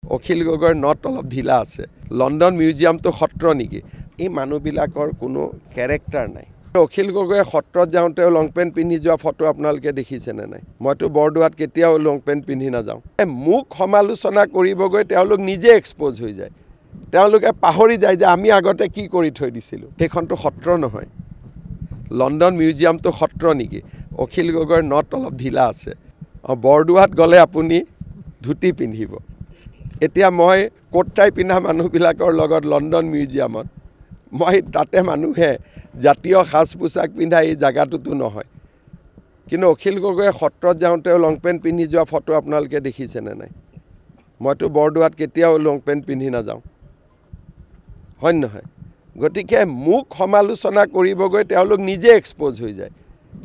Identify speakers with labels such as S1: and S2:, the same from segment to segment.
S1: অখিল গগৈৰ নট অলপ ঢিলা আছে লণ্ডন মিউজিয়ামটো সত্ৰ নেকি এই মানুহবিলাকৰ কোনো কেৰেক্টাৰ নাই অখিল গগৈয়ে সত্ৰত যাওঁতে লং পেণ্ট পিন্ধি যোৱা ফটো আপোনালোকে দেখিছেনে নাই মইতো বৰদোৱাত কেতিয়াও লং পেণ্ট পিন্ধি নাযাওঁ মোক সমালোচনা কৰিবগৈ তেওঁলোক নিজে এক্সপ'জ হৈ যায় তেওঁলোকে পাহৰি যায় যে আমি আগতে কি কৰি থৈ দিছিলোঁ সেইখনটো সত্ৰ নহয় লণ্ডন মিউজিয়ামটো সত্ৰ নেকি অখিল গগৈৰ নট অলপ ঢিলা আছে বৰদোৱাত গ'লে আপুনি ধুতি পিন্ধিব এতিয়া মই কোট টাই পিন্ধা মানুহবিলাকৰ লগত লণ্ডন মিউজিয়ামত মই তাতে মানুহে জাতীয় সাজ পোছাক পিন্ধা এই জায়গাটোতো নহয় কিন্তু অখিল গগৈয়ে সত্ৰত যাওঁতে লং পেণ্ট পিন্ধি যোৱা ফটো আপোনালোকে দেখিছেনে নাই মইতো বৰদোৱাত কেতিয়াও লং পেণ্ট পিন্ধি নাযাওঁ হয় নহয় গতিকে মোক সমালোচনা কৰিবগৈ তেওঁলোক নিজে এক্সপ'জ হৈ যায়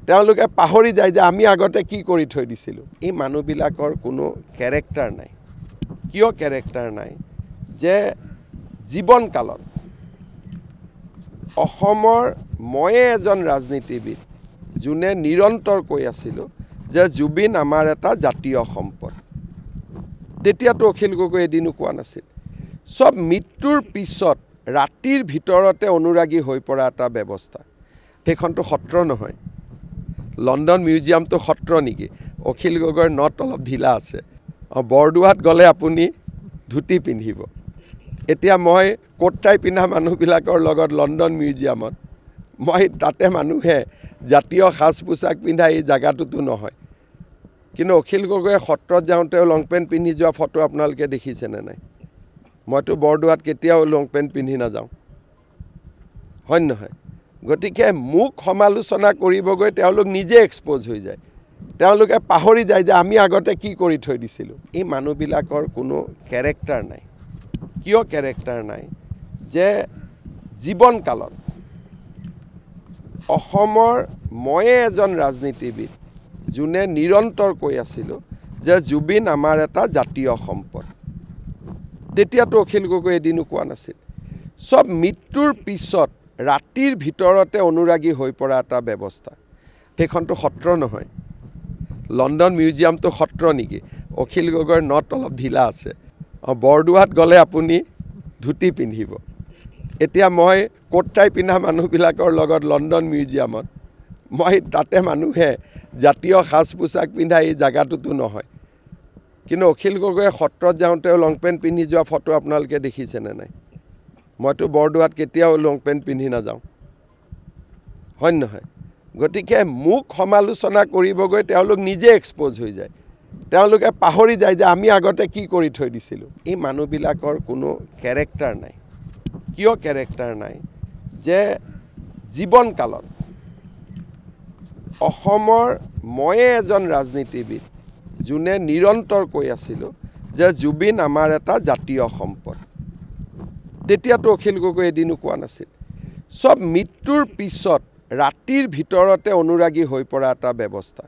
S1: তেওঁলোকে পাহৰি যায় যে আমি আগতে কি কৰি থৈ দিছিলোঁ এই মানুহবিলাকৰ কোনো কেৰেক্টাৰ নাই কিয় কেৰেক্টাৰ নাই যে জীৱনকালত অসমৰ ময়ে এজন ৰাজনীতিবিদ যোনে নিৰন্তৰ কৈ আছিলোঁ যে জুবিন আমাৰ এটা জাতীয় সম্পদ তেতিয়াতো অখিল গগৈ এদিনো কোৱা নাছিল সব মৃত্যুৰ পিছত ৰাতিৰ ভিতৰতে অনুৰাগী হৈ পৰা এটা ব্যৱস্থা সেইখনটো সত্ৰ নহয় লণ্ডন মিউজিয়ামটো সত্ৰ নেকি অখিল গগৈৰ নট অলপ ঢিলা আছে বৰদোৱাত গ'লে আপুনি ধুতি পিন্ধিব এতিয়া মই কোট টাই পিন্ধা মানুহবিলাকৰ লগত লণ্ডন মিউজিয়ামত মই তাতে মানুহে জাতীয় সাজ পোছাক পিন্ধা এই জায়গাটোতো নহয় কিন্তু অখিল গগৈয়ে সত্ৰত যাওঁতে লং পেণ্ট পিন্ধি যোৱা ফটো আপোনালোকে দেখিছেনে নাই মইতো বৰদোৱাত কেতিয়াও লং পেণ্ট পিন্ধি নাযাওঁ হয় নহয় গতিকে মোক সমালোচনা কৰিবগৈ তেওঁলোক নিজে এক্সপ'জ হৈ যায় তেওঁলোকে পাহৰি যায় যে আমি আগতে কি কৰি থৈ দিছিলোঁ এই মানুহবিলাকৰ কোনো কেৰেক্টাৰ নাই কিয় কেৰেক্টাৰ নাই যে জীৱনকালত অসমৰ ময়ে এজন ৰাজনীতিবিদ যোনে নিৰন্তৰ কৈ আছিলোঁ যে জুবিন আমাৰ এটা জাতীয় সম্পদ তেতিয়াতো অখিল গগৈ এদিনো কোৱা নাছিল সব মৃত্যুৰ পিছত ৰাতিৰ ভিতৰতে অনুৰাগী হৈ পৰা এটা ব্যৱস্থা সেইখনটো সত্ৰ নহয় লণ্ডন মিউজিয়ামটো সত্ৰ নেকি অখিল গগৈৰ নট অলপ ঢিলা আছে বৰদোৱাত গ'লে আপুনি ধুতি পিন্ধিব এতিয়া মই কোট টাই পিন্ধা মানুহবিলাকৰ লগত লণ্ডন মিউজিয়ামত মই তাতে মানুহে জাতীয় সাজ পোছাক পিন্ধা এই জায়গাটোতো নহয় কিন্তু অখিল গগৈয়ে সত্ৰত যাওঁতে লং পেণ্ট পিন্ধি যোৱা ফটো আপোনালোকে দেখিছেনে নাই মইতো বৰদোৱাত কেতিয়াও লং পেণ্ট পিন্ধি নাযাওঁ হয় নহয় গতিকে মোক সমালোচনা কৰিবগৈ তেওঁলোক নিজে এক্সপ'জ হৈ যায় তেওঁলোকে পাহৰি যায় যে আমি আগতে কি কৰি থৈ দিছিলোঁ এই মানুহবিলাকৰ কোনো কেৰেক্টাৰ নাই কিয় কেৰেক্টাৰ নাই যে জীৱনকালত অসমৰ ময়ে এজন ৰাজনীতিবিদ যোনে নিৰন্তৰ কৈ আছিলোঁ যে জুবিন আমাৰ এটা জাতীয় সম্পদ তেতিয়াতো অখিল গগৈ এদিনো কোৱা নাছিল সব মৃত্যুৰ পিছত ৰাতিৰ ভিতৰতে অনুৰাগী হৈ পৰা এটা ব্যৱস্থা